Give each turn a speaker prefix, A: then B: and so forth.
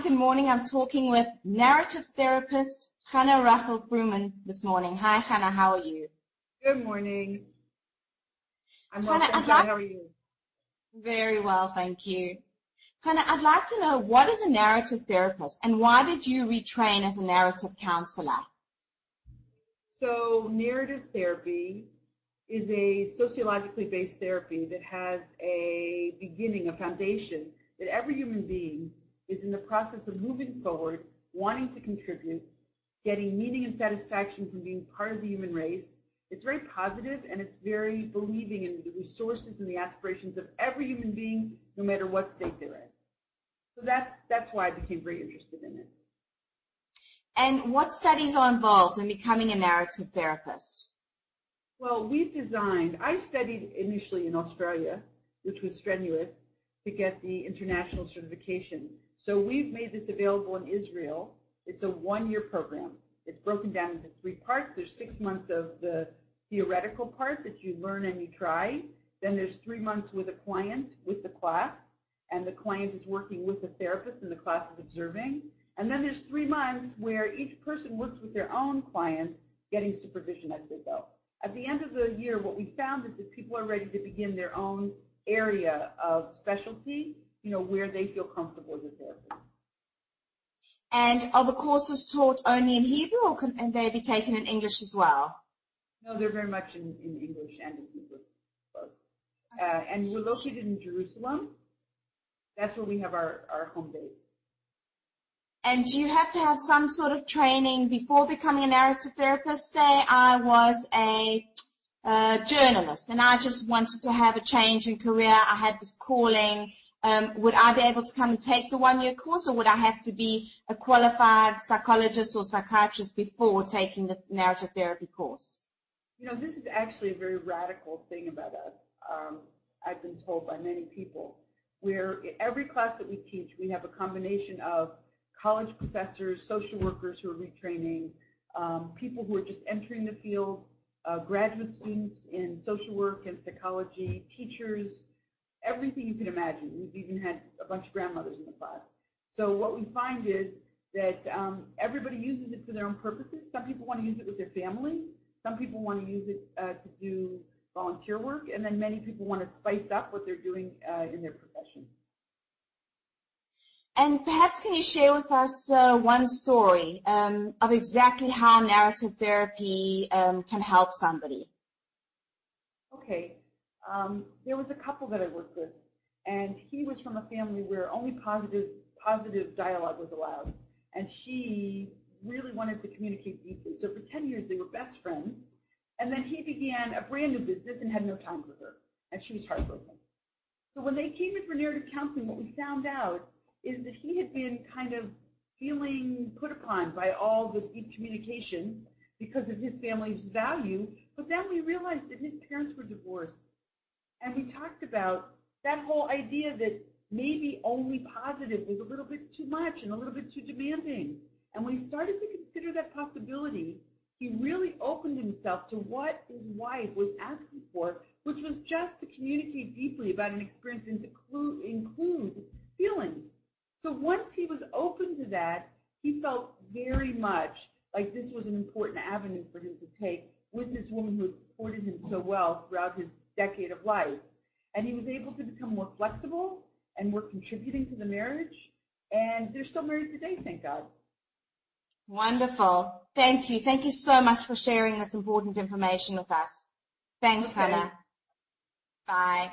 A: good morning. I'm talking with narrative therapist Hannah Rachel Fruman this morning. Hi, Hannah. How are you?
B: Good morning. I'm well,
A: Hannah,
B: thank you. How are you?
A: Very well, thank you. Hannah, I'd like to know, what is a narrative therapist and why did you retrain as a narrative counselor?
B: So narrative therapy is a sociologically based therapy that has a beginning, a foundation, that every human being is in the process of moving forward, wanting to contribute, getting meaning and satisfaction from being part of the human race. It's very positive, and it's very believing in the resources and the aspirations of every human being, no matter what state they're in. So that's why I became very interested in it.
A: And what studies are involved in becoming a narrative therapist?
B: Well, I studied initially in Australia, which was strenuous, to get the international certification. So we've made this available in Israel. It's a one-year program. It's broken down into 3 parts. There's 6 months of the theoretical part that you learn and you try. Then there's 3 months with a client, with the class, and the client is working with the therapist and the class is observing. And then there's 3 months where each person works with their own client, getting supervision as they go. At the end of the year, what we found is that people are ready to begin their own area of specialty, where they feel comfortable as a therapist.
A: And are the courses taught only in Hebrew, or can they be taken in English as well?
B: No, they're very much in English and in Hebrew, both. And we're located in Jerusalem. That's where we have our home base.
A: And do you have to have some sort of training before becoming a narrative therapist? Say I was a journalist and I just wanted to have a change in career. I had this calling. Would I be able to come and take the 1-year course, or would I have to be a qualified psychologist or psychiatrist before taking the narrative therapy course?
B: This is actually a very radical thing about us. I've been told by many people, where every class that we teach, we have a combination of college professors, social workers who are retraining, people who are just entering the field, graduate students in social work and psychology, teachers, everything you can imagine. We've even had a bunch of grandmothers in the class. So what we find is that everybody uses it for their own purposes. Some people want to use it with their family. Some people want to use it to do volunteer work. And then many people want to spice up what they're doing in their profession.
A: And perhaps can you share with us one story of exactly how narrative therapy can help somebody?
B: Okay. There was a couple that I worked with, and he was from a family where only positive dialogue was allowed, and she really wanted to communicate deeply. So for 10 years they were best friends, and then he began a brand new business and had no time for her, and she was heartbroken. So when they came in for narrative counseling, what we found out is that he had been kind of feeling put upon by all the deep communication because of his family's value, but then we realized that his parents were divorced. And we talked about that whole idea that maybe only positive was a little bit too much and a little bit too demanding. And when he started to consider that possibility, he really opened himself to what his wife was asking for, which was just to communicate deeply about an experience and to include feelings. So once he was open to that, he felt very much like this was an important avenue for him to take with this woman who had supported him so well throughout his decade of life. And he was able to become more flexible and more contributing to the marriage. And they're still married today, thank God.
A: Wonderful. Thank you. Thank you so much for sharing this important information with us. Thanks,
B: Okay.
A: Hannah. Bye.